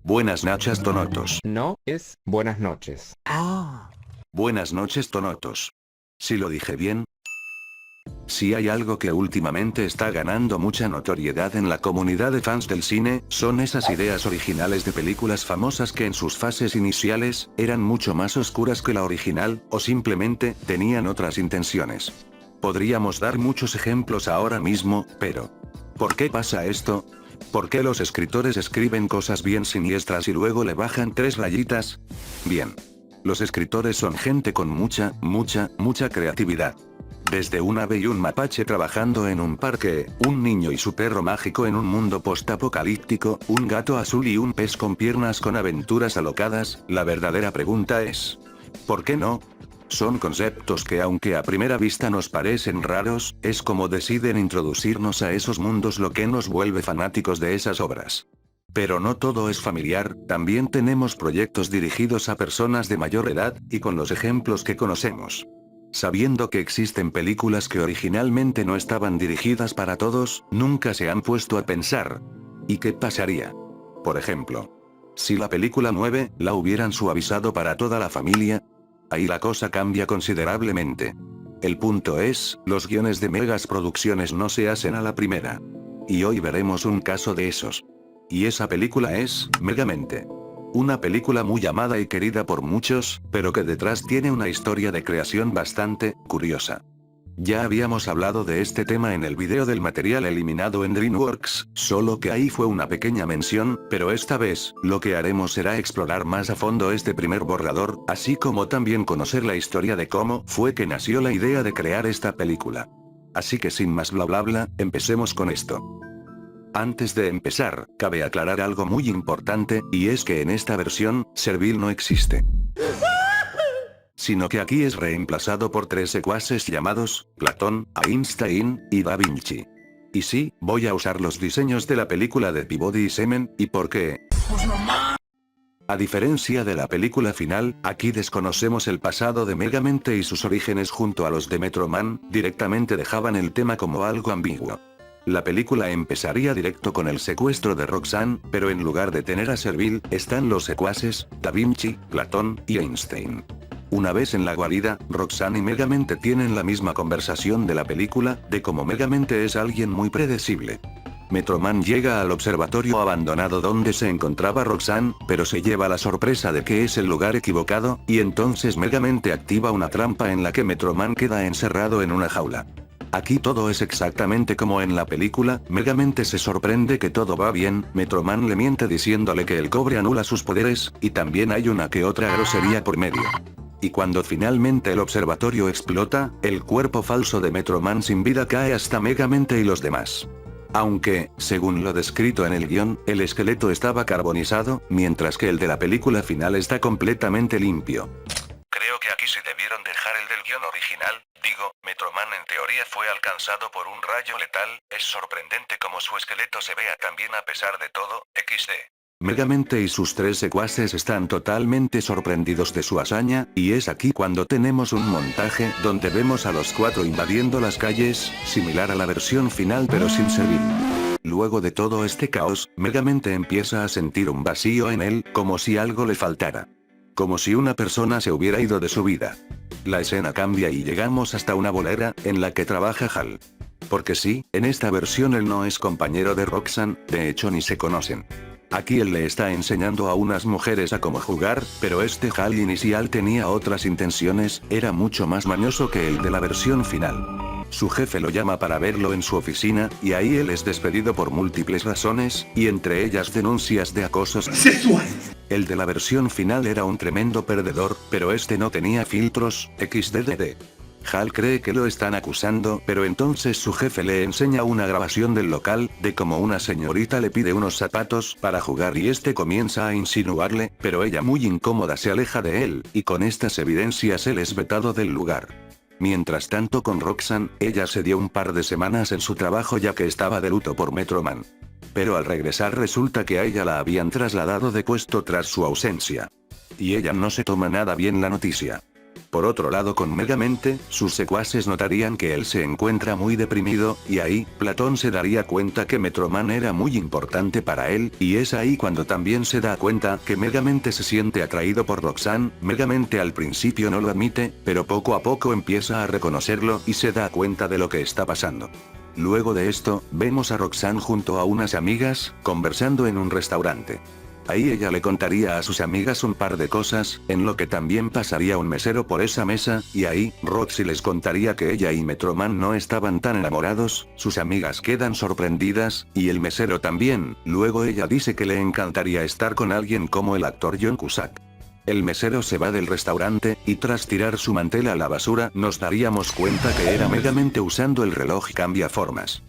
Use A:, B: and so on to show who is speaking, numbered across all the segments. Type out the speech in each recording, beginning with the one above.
A: Buenas noches, Tonotos.
B: No, es buenas noches.
A: Buenas noches, Tonotos. ¿Sí lo dije bien? Si hay algo que últimamente está ganando mucha notoriedad en la comunidad de fans del cine, son esas ideas originales de películas famosas que en sus fases iniciales, eran mucho más oscuras que la original, o simplemente, tenían otras intenciones. Podríamos dar muchos ejemplos ahora mismo, pero ¿por qué pasa esto? ¿Por qué los escritores escriben cosas bien siniestras y luego le bajan 3 rayitas? Bien. Los escritores son gente con mucha creatividad. Desde un ave y un mapache trabajando en un parque, un niño y su perro mágico en un mundo postapocalíptico, un gato azul y un pez con piernas con aventuras alocadas, la verdadera pregunta es, ¿por qué no? Son conceptos que aunque a primera vista nos parecen raros, es como deciden introducirnos a esos mundos lo que nos vuelve fanáticos de esas obras. Pero no todo es familiar, también tenemos proyectos dirigidos a personas de mayor edad, y con los ejemplos que conocemos. Sabiendo que existen películas que originalmente no estaban dirigidas para todos, nunca se han puesto a pensar. ¿Y qué pasaría? Por ejemplo, si la película 9, la hubieran suavizado para toda la familia, ahí la cosa cambia considerablemente. El punto es, los guiones de megas producciones no se hacen a la primera. Y hoy veremos un caso de esos. Y esa película es, Megamente. Una película muy amada y querida por muchos, pero que detrás tiene una historia de creación bastante curiosa. Ya habíamos hablado de este tema en el video del material eliminado en DreamWorks, solo que ahí fue una pequeña mención, pero esta vez, lo que haremos será explorar más a fondo este primer borrador, así como también conocer la historia de cómo fue que nació la idea de crear esta película. Así que sin más bla bla bla, empecemos con esto. Antes de empezar, cabe aclarar algo muy importante, y es que en esta versión, Servil no existe. Sino que aquí es reemplazado por 3 secuaces llamados, Platón, Einstein, y Da Vinci. Y sí, voy a usar los diseños de la película de Peabody y Semen, ¿y por qué? A diferencia de la película final, aquí desconocemos el pasado de Megamente y sus orígenes junto a los de Metro Man, directamente dejaban el tema como algo ambiguo. La película empezaría directo con el secuestro de Roxanne, pero en lugar de tener a Servil, están los secuaces, Da Vinci, Platón y Einstein. Una vez en la guarida, Roxanne y Megamente tienen la misma conversación de la película, de cómo Megamente es alguien muy predecible. Metroman llega al observatorio abandonado donde se encontraba Roxanne, pero se lleva la sorpresa de que es el lugar equivocado, y entonces Megamente activa una trampa en la que Metroman queda encerrado en una jaula. Aquí todo es exactamente como en la película, Megamente se sorprende que todo va bien, Metroman le miente diciéndole que el cobre anula sus poderes, y también hay una que otra grosería por medio. Y cuando finalmente el observatorio explota, el cuerpo falso de Metroman sin vida cae hasta Megamente y los demás. Aunque, según lo descrito en el guión, el esqueleto estaba carbonizado, mientras que el de la película final está completamente limpio. Creo que aquí se debieron dejar el del guión original, digo, Metroman en teoría fue alcanzado por un rayo letal, es sorprendente como su esqueleto se vea tan bien a pesar de todo, XD. Megamente y sus 3 secuaces están totalmente sorprendidos de su hazaña, y es aquí cuando tenemos un montaje donde vemos a los 4 invadiendo las calles, similar a la versión final pero sin Servil. Luego de todo este caos, Megamente empieza a sentir un vacío en él, como si algo le faltara. Como si una persona se hubiera ido de su vida. La escena cambia y llegamos hasta una bolera, en la que trabaja Hal. Porque sí, en esta versión él no es compañero de Roxanne, de hecho ni se conocen. Aquí él le está enseñando a unas mujeres a cómo jugar, pero este Hal inicial tenía otras intenciones, era mucho más mañoso que el de la versión final. Su jefe lo llama para verlo en su oficina, y ahí él es despedido por múltiples razones, y entre ellas denuncias de acoso sexual. El de la versión final era un tremendo perdedor, pero este no tenía filtros, XDDD. Hal cree que lo están acusando, pero entonces su jefe le enseña una grabación del local, de cómo una señorita le pide unos zapatos para jugar y este comienza a insinuarle, pero ella muy incómoda se aleja de él, y con estas evidencias él es vetado del lugar. Mientras tanto con Roxanne, ella se dio un par de semanas en su trabajo ya que estaba de luto por Metroman. Pero al regresar resulta que a ella la habían trasladado de puesto tras su ausencia. Y ella no se toma nada bien la noticia. Por otro lado, con Megamente, sus secuaces notarían que él se encuentra muy deprimido, y ahí, Platón se daría cuenta que Metroman era muy importante para él, y es ahí cuando también se da cuenta que Megamente se siente atraído por Roxanne. Megamente al principio no lo admite, pero poco a poco empieza a reconocerlo y se da cuenta de lo que está pasando. Luego de esto, vemos a Roxanne junto a unas amigas, conversando en un restaurante. Ahí ella le contaría a sus amigas un par de cosas, en lo que también pasaría un mesero por esa mesa, y ahí, Roxy les contaría que ella y Metroman no estaban tan enamorados. Sus amigas quedan sorprendidas, y el mesero también. Luego ella dice que le encantaría estar con alguien como el actor John Cusack. El mesero se va del restaurante, y tras tirar su mantel a la basura nos daríamos cuenta que era Megamente usando el reloj cambiaformas.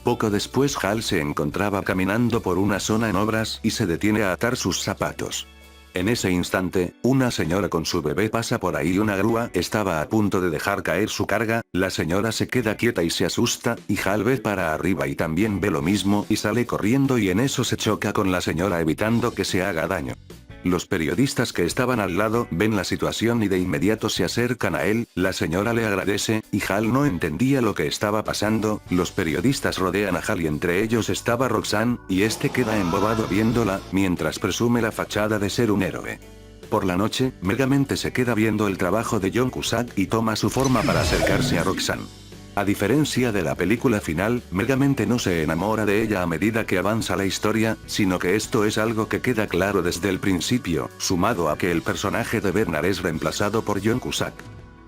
A: Poco después Hal se encontraba caminando por una zona en obras y se detiene a atar sus zapatos. En ese instante, una señora con su bebé pasa por ahí y una grúa estaba a punto de dejar caer su carga. La señora se queda quieta y se asusta, y Hal ve para arriba y también ve lo mismo y sale corriendo, y en eso se choca con la señora evitando que se haga daño. Los periodistas que estaban al lado ven la situación y de inmediato se acercan a él. La señora le agradece, y Hal no entendía lo que estaba pasando. Los periodistas rodean a Hal y entre ellos estaba Roxanne, y este queda embobado viéndola, mientras presume la fachada de ser un héroe. Por la noche, Megamente se queda viendo el trabajo de John Cusack y toma su forma para acercarse a Roxanne. A diferencia de la película final, Megamente no se enamora de ella a medida que avanza la historia, sino que esto es algo que queda claro desde el principio, sumado a que el personaje de Bernard es reemplazado por John Cusack.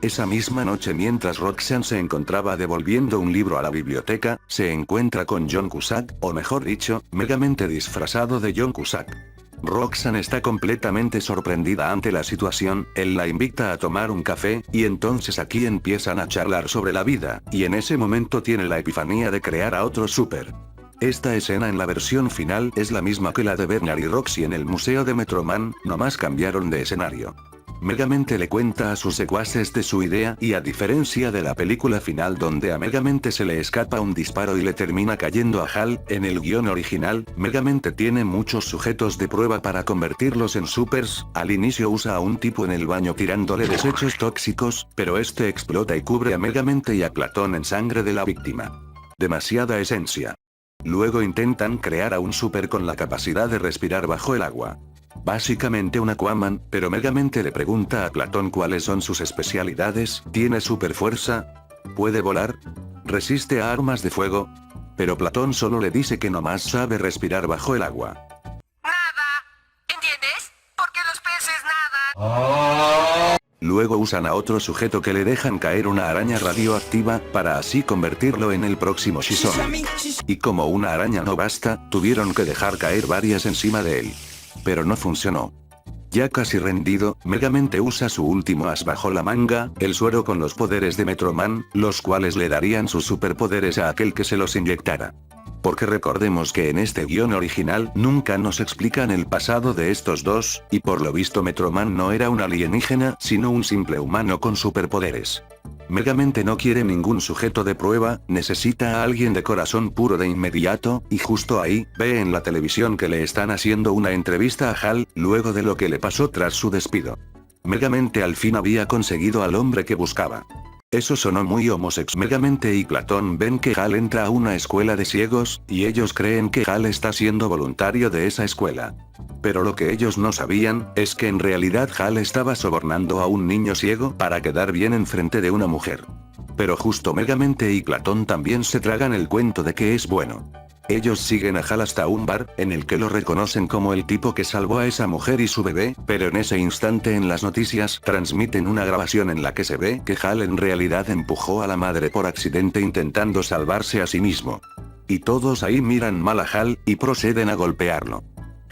A: Esa misma noche, mientras Roxanne se encontraba devolviendo un libro a la biblioteca, se encuentra con John Cusack, o mejor dicho, Megamente disfrazado de John Cusack. Roxanne está completamente sorprendida ante la situación. Él la invita a tomar un café, y entonces aquí empiezan a charlar sobre la vida, y en ese momento tiene la epifanía de crear a otro super. Esta escena en la versión final es la misma que la de Bernard y Roxy en el museo de Metroman, nomás cambiaron de escenario. Megamente le cuenta a sus secuaces de su idea, y a diferencia de la película final donde a Megamente se le escapa un disparo y le termina cayendo a Hal, en el guión original, Megamente tiene muchos sujetos de prueba para convertirlos en supers. Al inicio usa a un tipo en el baño tirándole desechos tóxicos, pero este explota y cubre a Megamente y a Platón en sangre de la víctima. Demasiada esencia. Luego intentan crear a un super con la capacidad de respirar bajo el agua. Básicamente un Aquaman, pero Megamente le pregunta a Platón cuáles son sus especialidades. ¿Tiene super fuerza? ¿Puede volar? ¿Resiste a armas de fuego? Pero Platón solo le dice que nomás sabe respirar bajo el agua.
C: Nada. ¿Entiendes? Porque los peces nadan.
A: Luego usan a otro sujeto que le dejan caer una araña radioactiva, para así convertirlo en el próximo Shizome. Y como una araña no basta, tuvieron que dejar caer varias encima de él. Pero no funcionó. Ya casi rendido, Megamente usa su último as bajo la manga, el suero con los poderes de Metroman, los cuales le darían sus superpoderes a aquel que se los inyectara. Porque recordemos que en este guión original nunca nos explican el pasado de estos dos, y por lo visto Metroman no era un alienígena, sino un simple humano con superpoderes. Megamente no quiere ningún sujeto de prueba, necesita a alguien de corazón puro de inmediato, y justo ahí, ve en la televisión que le están haciendo una entrevista a Hal, luego de lo que le pasó tras su despido. Megamente al fin había conseguido al hombre que buscaba. Eso sonó muy homosexual. Megamente y Platón ven que Hal entra a una escuela de ciegos, y ellos creen que Hal está siendo voluntario de esa escuela. Pero lo que ellos no sabían, es que en realidad Hal estaba sobornando a un niño ciego para quedar bien enfrente de una mujer. Pero justo Megamente y Platón también se tragan el cuento de que es bueno. Ellos siguen a Hal hasta un bar, en el que lo reconocen como el tipo que salvó a esa mujer y su bebé, pero en ese instante en las noticias transmiten una grabación en la que se ve que Hal en realidad empujó a la madre por accidente intentando salvarse a sí mismo. Y todos ahí miran mal a Hal, y proceden a golpearlo.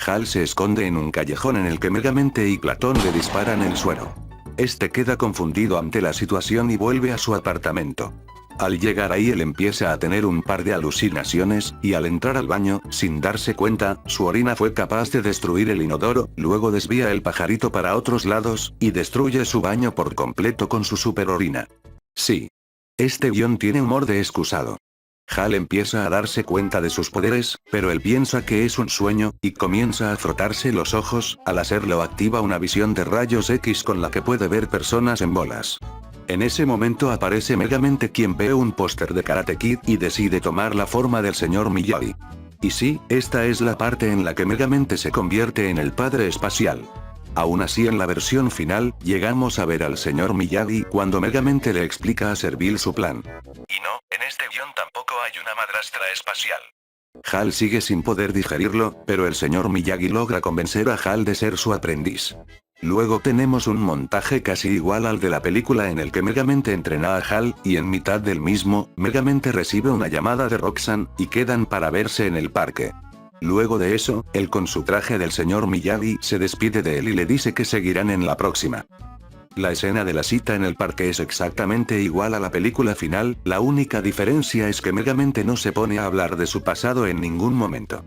A: Hal se esconde en un callejón en el que Megamente y Platón le disparan el suero. Este queda confundido ante la situación y vuelve a su apartamento. Al llegar ahí él empieza a tener un par de alucinaciones, y al entrar al baño, sin darse cuenta, su orina fue capaz de destruir el inodoro, luego desvía el pajarito para otros lados, y destruye su baño por completo con su super orina. Sí. Este guión tiene humor de excusado. Hal empieza a darse cuenta de sus poderes, pero él piensa que es un sueño, y comienza a frotarse los ojos, al hacerlo activa una visión de rayos X con la que puede ver personas en bolas. En ese momento aparece Megamente, quien ve un póster de Karate Kid y decide tomar la forma del señor Miyagi. Y sí, esta es la parte en la que Megamente se convierte en el padre espacial. Aún así, en la versión final, llegamos a ver al señor Miyagi cuando Megamente le explica a Servil su plan. Y no, en este guión tampoco hay una madrastra espacial. Hal sigue sin poder digerirlo, pero el señor Miyagi logra convencer a Hal de ser su aprendiz. Luego tenemos un montaje casi igual al de la película en el que Megamente entrena a Hal, y en mitad del mismo, Megamente recibe una llamada de Roxanne, y quedan para verse en el parque. Luego de eso, él con su traje del señor Miyagi se despide de él y le dice que seguirán en la próxima. La escena de la cita en el parque es exactamente igual a la película final, la única diferencia es que Megamente no se pone a hablar de su pasado en ningún momento.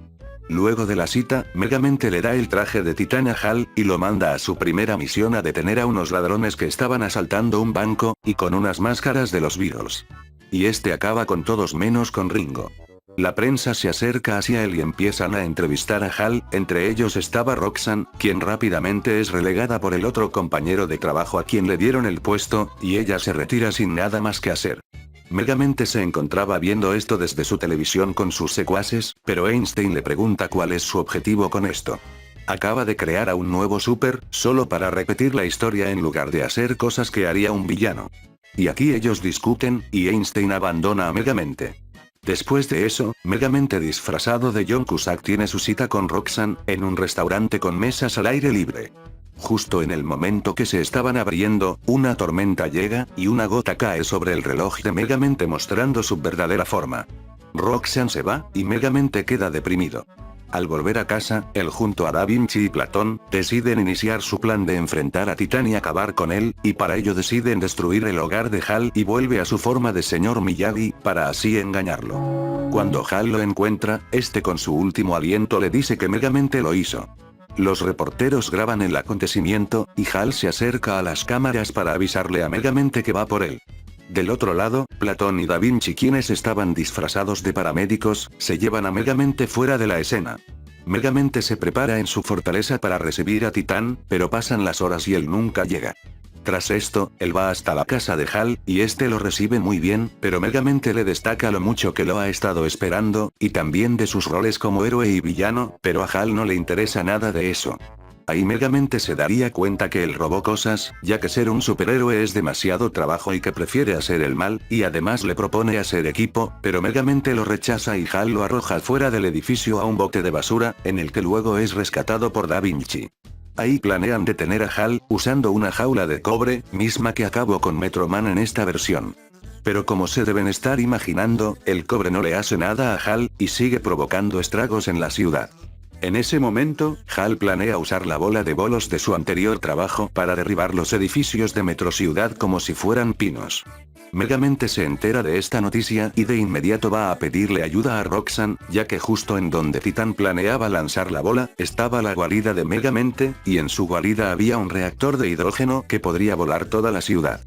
A: Luego de la cita, Megamente le da el traje de Titán a Hal, y lo manda a su primera misión a detener a unos ladrones que estaban asaltando un banco, y con unas máscaras de los Beatles. Y este acaba con todos menos con Ringo. La prensa se acerca hacia él y empiezan a entrevistar a Hal, entre ellos estaba Roxanne, quien rápidamente es relegada por el otro compañero de trabajo a quien le dieron el puesto, y ella se retira sin nada más que hacer. Megamente se encontraba viendo esto desde su televisión con sus secuaces, pero Einstein le pregunta cuál es su objetivo con esto. Acaba de crear a un nuevo super, solo para repetir la historia en lugar de hacer cosas que haría un villano. Y aquí ellos discuten, y Einstein abandona a Megamente. Después de eso, Megamente disfrazado de John Cusack tiene su cita con Roxanne, en un restaurante con mesas al aire libre. Justo en el momento que se estaban abriendo, una tormenta llega, y una gota cae sobre el reloj de Megamente mostrando su verdadera forma. Roxanne se va, y Megamente queda deprimido. Al volver a casa, él junto a Da Vinci y Platón, deciden iniciar su plan de enfrentar a Titán y acabar con él, y para ello deciden destruir el hogar de Hal y vuelve a su forma de señor Miyagi, para así engañarlo. Cuando Hal lo encuentra, este con su último aliento le dice que Megamente lo hizo. Los reporteros graban el acontecimiento, y Hal se acerca a las cámaras para avisarle a Megamente que va por él. Del otro lado, Platón y Da Vinci, quienes estaban disfrazados de paramédicos, se llevan a Megamente fuera de la escena. Megamente se prepara en su fortaleza para recibir a Titán, pero pasan las horas y él nunca llega. Tras esto, él va hasta la casa de Hal, y este lo recibe muy bien, pero Megamente le destaca lo mucho que lo ha estado esperando, y también de sus roles como héroe y villano, pero a Hal no le interesa nada de eso. Ahí Megamente se daría cuenta que él robó cosas, ya que ser un superhéroe es demasiado trabajo y que prefiere hacer el mal, y además le propone hacer equipo, pero Megamente lo rechaza y Hal lo arroja fuera del edificio a un bote de basura, en el que luego es rescatado por Da Vinci. Ahí planean detener a Hal, usando una jaula de cobre, misma que acabó con Metro Man en esta versión. Pero como se deben estar imaginando, el cobre no le hace nada a Hal, y sigue provocando estragos en la ciudad. En ese momento, Hal planea usar la bola de bolos de su anterior trabajo para derribar los edificios de Metro Ciudad como si fueran pinos. Megamente se entera de esta noticia y de inmediato va a pedirle ayuda a Roxanne, ya que justo en donde Titán planeaba lanzar la bola, estaba la guarida de Megamente, y en su guarida había un reactor de hidrógeno que podría volar toda la ciudad.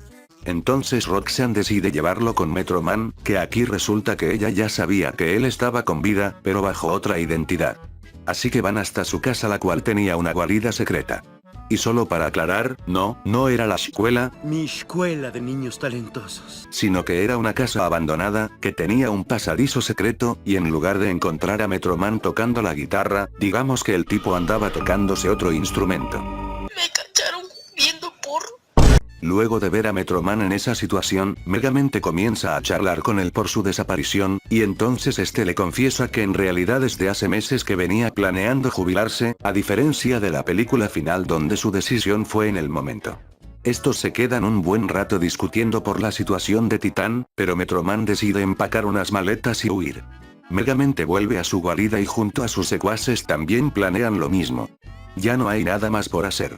A: Entonces Roxanne decide llevarlo con Metro Man, que aquí resulta que ella ya sabía que él estaba con vida, pero bajo otra identidad. Así que van hasta su casa, la cual tenía una guarida secreta. Y solo para aclarar, no era la escuela,
D: Mi escuela de niños talentosos.
A: sino que era una casa abandonada, que tenía un pasadizo secreto, y en lugar de encontrar a Metro Man tocando la guitarra, digamos que el tipo andaba tocándose otro instrumento.
C: Me cacharon viendo porno.
A: Luego de ver a Metro Man en esa situación, Megamente comienza a charlar con él por su desaparición, y entonces este le confiesa que en realidad desde hace meses que venía planeando jubilarse, a diferencia de la película final donde su decisión fue en el momento. Estos se quedan un buen rato discutiendo por la situación de Titán, pero Metro Man decide empacar unas maletas y huir. Megamente vuelve a su guarida y junto a sus secuaces también planean lo mismo. Ya no hay nada más por hacer.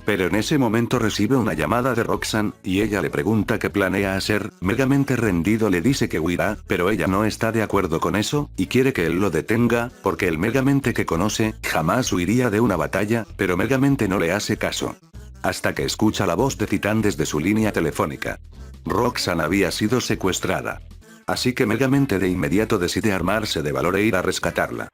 A: Pero en ese momento recibe una llamada de Roxanne, y ella le pregunta qué planea hacer. Megamente rendido le dice que huirá, pero ella no está de acuerdo con eso, y quiere que él lo detenga, porque el Megamente que conoce, jamás huiría de una batalla, pero Megamente no le hace caso. Hasta que escucha la voz de Titán desde su línea telefónica. Roxanne había sido secuestrada. Así que Megamente de inmediato decide armarse de valor e ir a rescatarla.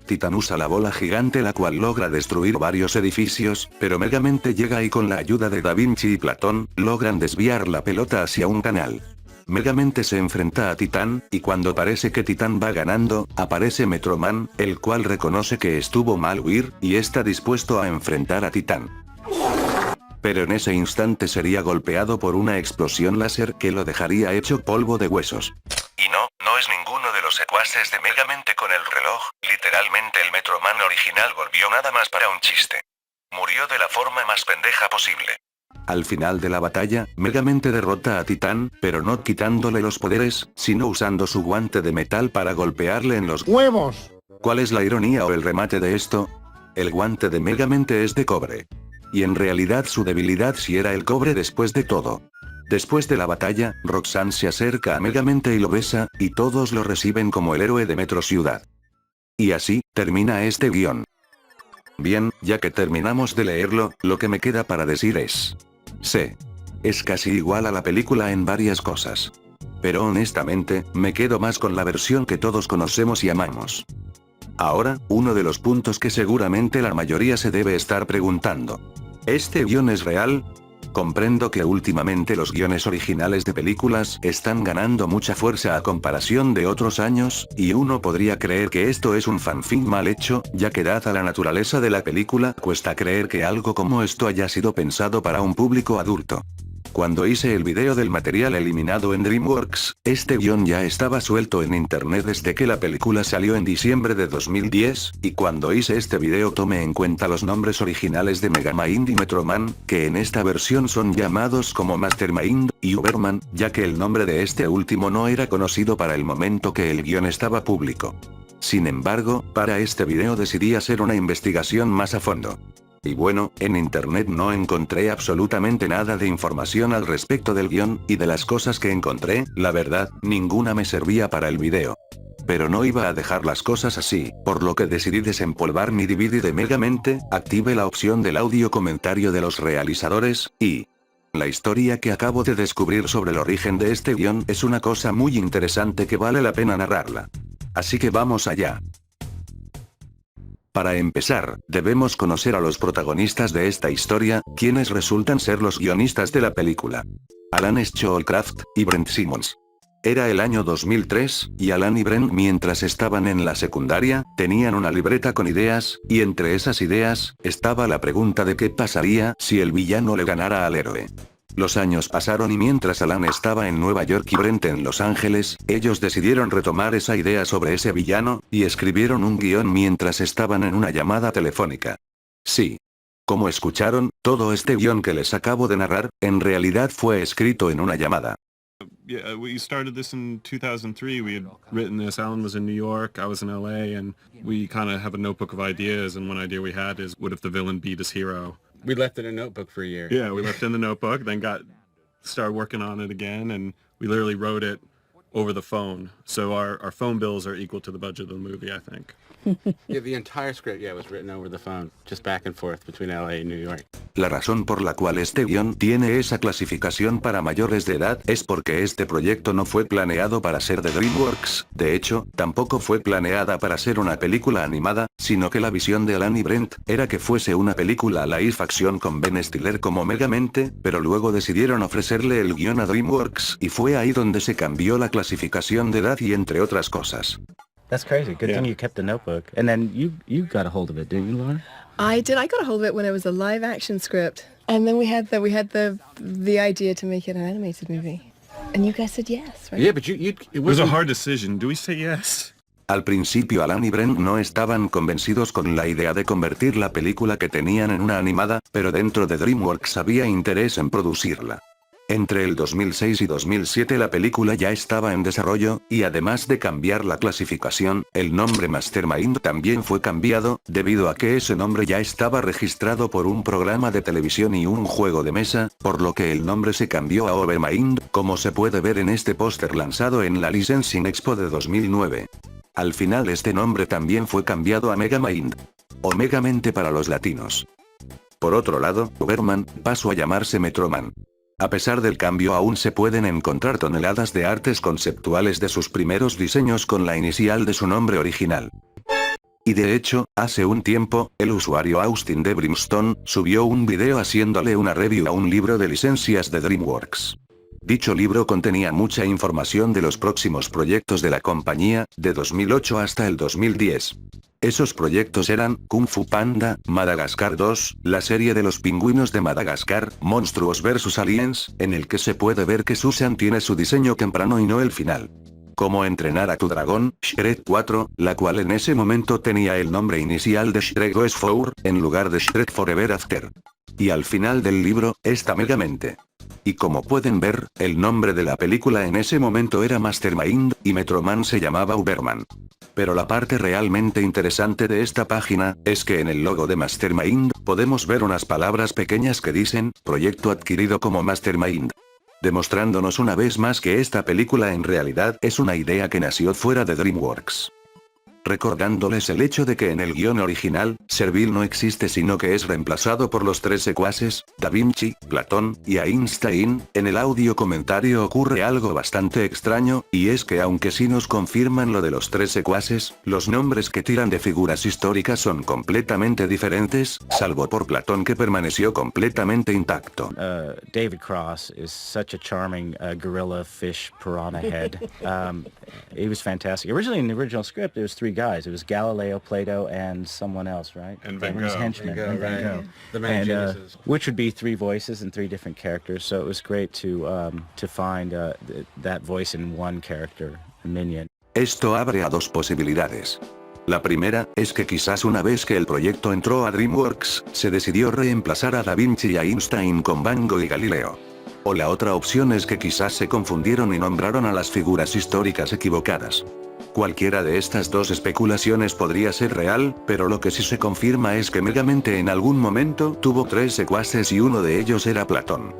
A: Titán usa la bola gigante la cual logra destruir varios edificios, pero Megamente llega y con la ayuda de Da Vinci y Platón, logran desviar la pelota hacia un canal. Megamente se enfrenta a Titán, y cuando parece que Titán va ganando, aparece Metroman, el cual reconoce que estuvo mal huir, y está dispuesto a enfrentar a Titán. Pero en ese instante sería golpeado por una explosión láser que lo dejaría hecho polvo de huesos. Y no es ninguno de los secuaces de Megamente con el reloj, literalmente el Metroman original volvió nada más para un chiste. Murió de la forma más pendeja posible. Al final de la batalla, Megamente derrota a Titán, pero no quitándole los poderes, sino usando su guante de metal para golpearle en los
E: ¡Huevos!
A: ¿Cuál es la ironía o el remate de esto? El guante de Megamente es de cobre. Y en realidad su debilidad sí era el cobre después de todo. Después de la batalla, Roxanne se acerca a Megamente y lo besa, y todos lo reciben como el héroe de Metro Ciudad. Y así, termina este guión. Bien, ya que terminamos de leerlo, lo que me queda para decir es... Sí. Es casi igual a la película en varias cosas. Pero honestamente, me quedo más con la versión que todos conocemos y amamos. Ahora, uno de los puntos que seguramente la mayoría se debe estar preguntando. ¿Este guión es real? Comprendo que últimamente los guiones originales de películas están ganando mucha fuerza a comparación de otros años, y uno podría creer que esto es un fanfic mal hecho, ya que dada la naturaleza de la película, cuesta creer que algo como esto haya sido pensado para un público adulto. Cuando hice el video del material eliminado en DreamWorks, este guión ya estaba suelto en internet desde que la película salió en diciembre de 2010, y cuando hice este video tomé en cuenta los nombres originales de Megamind y Metroman, que en esta versión son llamados como Mastermind y Uberman, ya que el nombre de este último no era conocido para el momento que el guión estaba público. Sin embargo, para este video decidí hacer una investigación más a fondo. Y bueno, en internet no encontré absolutamente nada de información al respecto del guión, y de las cosas que encontré, la verdad, ninguna me servía para el video. Pero no iba a dejar las cosas así, por lo que decidí desempolvar mi DVD de Megamente, active la opción del audio comentario de los realizadores, y... La historia que acabo de descubrir sobre el origen de este guión es una cosa muy interesante que vale la pena narrarla. Así que vamos allá. Para empezar, debemos conocer a los protagonistas de esta historia, quienes resultan ser los guionistas de la película. Alan Schoolcraft y Brent Simmons. Era el año 2003, y Alan y Brent mientras estaban en la secundaria, tenían una libreta con ideas, y entre esas ideas, estaba la pregunta de qué pasaría si el villano le ganara al héroe. Los años pasaron y mientras Alan estaba en Nueva York y Brent en Los Ángeles, ellos decidieron retomar esa idea sobre ese villano, y escribieron un guión mientras estaban en una llamada telefónica. Sí. Como escucharon, todo este guión que les acabo de narrar, en realidad fue escrito en una llamada.
F: Yeah, we started this in 2003. We had written this. Alan was in New York, I was in LA, and we kind of have a notebook of ideas, and one idea we had is, what if the villain beat his hero?
B: We left it in a notebook for a year.
F: Yeah, we left it in the notebook, then started working on it again, and we literally wrote it over the phone. So our phone bills are equal to the budget of the movie, I think.
B: Yeah, the entire script, was written over the phone, just back and forth between LA and New York.
A: La razón por la cual este guión tiene esa clasificación para mayores de edad es porque este proyecto no fue planeado para ser de DreamWorks, de hecho, tampoco fue planeada para ser una película animada, sino que la visión de Alan y Brent era que fuese una película live action con Ben Stiller como Megamente, pero luego decidieron ofrecerle el guión a DreamWorks y fue ahí donde se cambió la clasificación de edad y entre otras cosas.
G: That's crazy. Good
F: Yeah.
G: thing you kept the notebook. And then you got a hold of it, didn't you, Lauren?
H: I did. I got a hold of it when it was a live action script, and then we had the idea to make it an animated movie, and you guys said yes, right?
B: Yeah, but it
F: It was a
B: wasn't...
F: hard decision. Do we say yes?
A: Al principio Alan y Brent no estaban convencidos con la idea de convertir la película que tenían en una animada, pero dentro de DreamWorks había interés en producirla. Entre el 2006 y 2007 la película ya estaba en desarrollo, y además de cambiar la clasificación, el nombre Mastermind también fue cambiado, debido a que ese nombre ya estaba registrado por un programa de televisión y un juego de mesa, por lo que el nombre se cambió a Overmind, como se puede ver en este póster lanzado en la Licensing Expo de 2009. Al final este nombre también fue cambiado a Megamind. O Megamente para los latinos. Por otro lado, Uberman pasó a llamarse Metroman. A pesar del cambio aún se pueden encontrar toneladas de artes conceptuales de sus primeros diseños con la inicial de su nombre original. Y de hecho, hace un tiempo, el usuario Austin de Brimstone subió un video haciéndole una review a un libro de licencias de DreamWorks. Dicho libro contenía mucha información de los próximos proyectos de la compañía, de 2008 hasta el 2010. Esos proyectos eran Kung Fu Panda, Madagascar 2, la serie de los pingüinos de Madagascar, Monstruos vs Aliens, en el que se puede ver que Susan tiene su diseño temprano y no el final. Cómo entrenar a tu dragón, Shrek 4, la cual en ese momento tenía el nombre inicial de Shrek 2 4, en lugar de Shrek Forever After. Y al final del libro, está Megamente. Y como pueden ver, el nombre de la película en ese momento era Mastermind, y Metroman se llamaba Uberman. Pero la parte realmente interesante de esta página, es que en el logo de Mastermind, podemos ver unas palabras pequeñas que dicen, proyecto adquirido como Mastermind. Demostrándonos una vez más que esta película en realidad es una idea que nació fuera de DreamWorks. Recordándoles el hecho de que en el guión original, Serville no existe sino que es reemplazado por los tres secuaces, Da Vinci, Platón y Einstein. En el audio comentario ocurre algo bastante extraño, y es que aunque sí nos confirman lo de los tres secuaces, los nombres que tiran de figuras históricas son completamente diferentes, salvo por Platón que permaneció completamente intacto.
G: David Cross is such a charming gorilla fish piranha head. He was fantastic. Originally in the original script, there was three guys. It was Galileo, Plato, and someone else, right?
F: And Van
G: His
F: Gogh.
G: henchmen.
B: Van Gogh,
G: And Van
B: right.
G: Gogh.
B: The many
G: And,
B: geniuses.
G: which would be three voices and three different characters. So it was great to find that voice in one character, Minion.
A: Esto abre a dos posibilidades. La primera, es que quizás una vez que el proyecto entró a DreamWorks, se decidió reemplazar a Da Vinci y a Einstein con Van Gogh y Galileo. O la otra opción es que quizás se confundieron y nombraron a las figuras históricas equivocadas. Cualquiera de estas dos especulaciones podría ser real, pero lo que sí se confirma es que Megamente en algún momento tuvo tres secuaces y uno de ellos era Platón.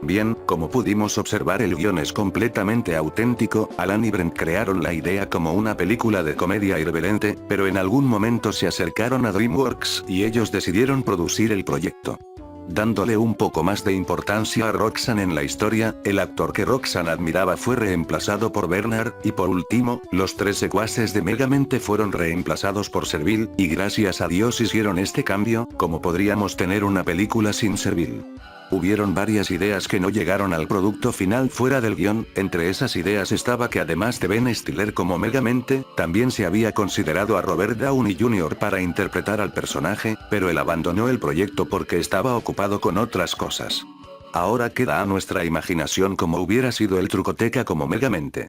A: Bien, como pudimos observar, el guión es completamente auténtico. Alan y Brent crearon la idea como una película de comedia irreverente, pero en algún momento se acercaron a DreamWorks y ellos decidieron producir el proyecto. Dándole un poco más de importancia a Roxanne en la historia, el actor que Roxanne admiraba fue reemplazado por Bernard, y por último, los tres secuaces de Megamente fueron reemplazados por Serville, y gracias a Dios hicieron este cambio, como podríamos tener una película sin Serville. Hubieron varias ideas que no llegaron al producto final fuera del guión. Entre esas ideas estaba que además de Ben Stiller como Megamente, también se había considerado a Robert Downey Jr. para interpretar al personaje, pero él abandonó el proyecto porque estaba ocupado con otras cosas. Ahora queda a nuestra imaginación cómo hubiera sido el Trucoteca como Megamente.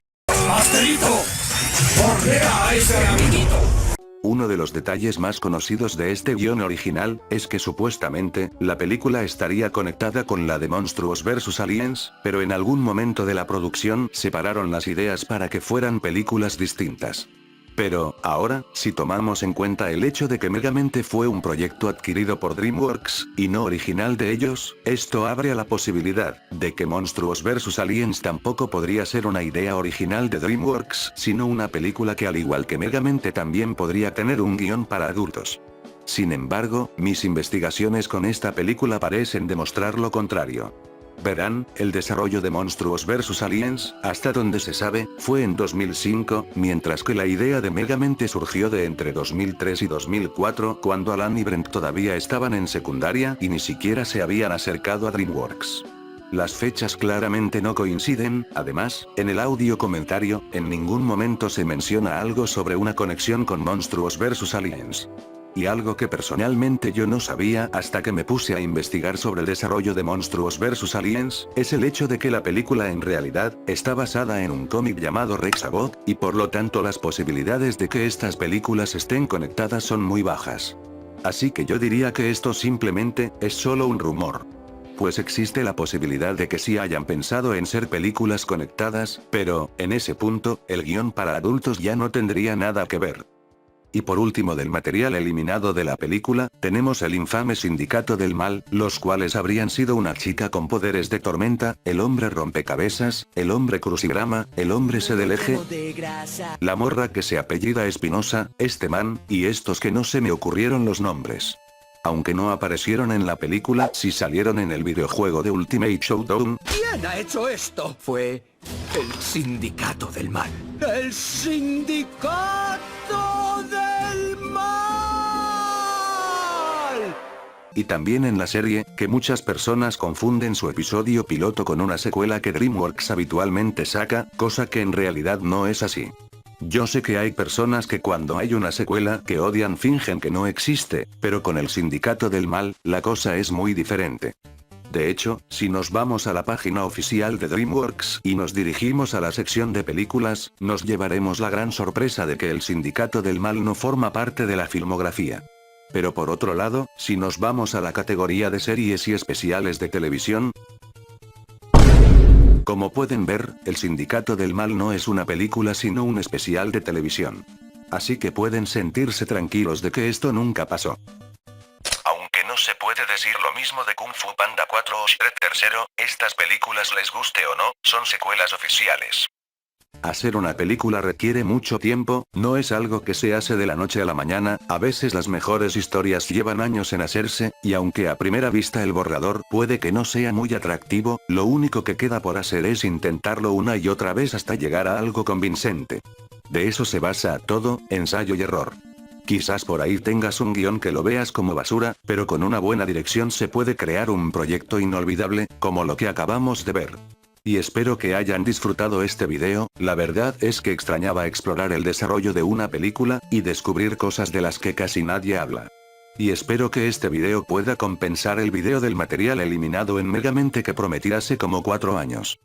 A: Uno de los detalles más conocidos de este guión original, es que supuestamente, la película estaría conectada con la de Monstruos vs Aliens, pero en algún momento de la producción separaron las ideas para que fueran películas distintas. Pero, ahora, si tomamos en cuenta el hecho de que Megamente fue un proyecto adquirido por DreamWorks, y no original de ellos, esto abre a la posibilidad, de que Monstruos vs Aliens tampoco podría ser una idea original de DreamWorks, sino una película que al igual que Megamente también podría tener un guión para adultos. Sin embargo, mis investigaciones con esta película parecen demostrar lo contrario. Verán, el desarrollo de Monstruos vs Aliens, hasta donde se sabe, fue en 2005, mientras que la idea de Megamente surgió de entre 2003 y 2004, cuando Alan y Brent todavía estaban en secundaria y ni siquiera se habían acercado a DreamWorks. Las fechas claramente no coinciden. Además, en el audio comentario, en ningún momento se menciona algo sobre una conexión con Monstruos vs Aliens. Y algo que personalmente yo no sabía hasta que me puse a investigar sobre el desarrollo de Monstruos vs Aliens, es el hecho de que la película en realidad, está basada en un cómic llamado Rexabot, y por lo tanto las posibilidades de que estas películas estén conectadas son muy bajas. Así que yo diría que esto simplemente, es solo un rumor. Pues existe la posibilidad de que sí hayan pensado en ser películas conectadas, pero, en ese punto, el guión para adultos ya no tendría nada que ver. Y por último, del material eliminado de la película, tenemos el infame Sindicato del Mal, los cuales habrían sido una chica con poderes de tormenta, el hombre rompecabezas, el hombre crucigrama, el hombre se del eje, la morra que se apellida Espinosa, este man, y estos que no se me ocurrieron los nombres. Aunque no aparecieron en la película, sí salieron en el videojuego de Ultimate Showdown.
D: ¿Quién ha hecho esto? Fue el Sindicato del Mal. ¡El Sindicato del Mal!
A: Y también en la serie, que muchas personas confunden su episodio piloto con una secuela que DreamWorks habitualmente saca, cosa que en realidad no es así. Yo sé que hay personas que cuando hay una secuela que odian fingen que no existe, pero con el Sindicato del Mal, la cosa es muy diferente. De hecho, si nos vamos a la página oficial de DreamWorks y nos dirigimos a la sección de películas, nos llevaremos la gran sorpresa de que el Sindicato del Mal no forma parte de la filmografía. Pero por otro lado, si nos vamos a la categoría de series y especiales de televisión, como pueden ver, El Sindicato del Mal no es una película sino un especial de televisión. Así que pueden sentirse tranquilos de que esto nunca pasó. Aunque no se puede decir lo mismo de Kung Fu Panda 4 o Shrek 3, estas películas les guste o no, son secuelas oficiales. Hacer una película requiere mucho tiempo, no es algo que se hace de la noche a la mañana, a veces las mejores historias llevan años en hacerse, y aunque a primera vista el borrador puede que no sea muy atractivo, lo único que queda por hacer es intentarlo una y otra vez hasta llegar a algo convincente. De eso se basa todo, ensayo y error. Quizás por ahí tengas un guión que lo veas como basura, pero con una buena dirección se puede crear un proyecto inolvidable, como lo que acabamos de ver. Y espero que hayan disfrutado este video, la verdad es que extrañaba explorar el desarrollo de una película, y descubrir cosas de las que casi nadie habla. Y espero que este video pueda compensar el video del material eliminado en Megamente que prometí hace como 4 años.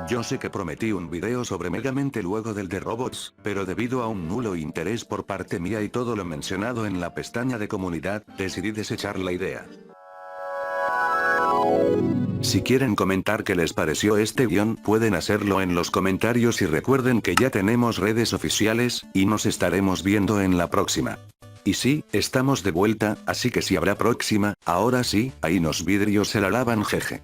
A: Yo sé que prometí un video sobre Megamente luego del de robots, pero debido a un nulo interés por parte mía y todo lo mencionado en la pestaña de comunidad, decidí desechar la idea. Si quieren comentar qué les pareció este guión, pueden hacerlo en los comentarios y recuerden que ya tenemos redes oficiales, y nos estaremos viendo en la próxima. Y sí, estamos de vuelta, así que si habrá próxima, ahí nos vidrios se la lavan jeje.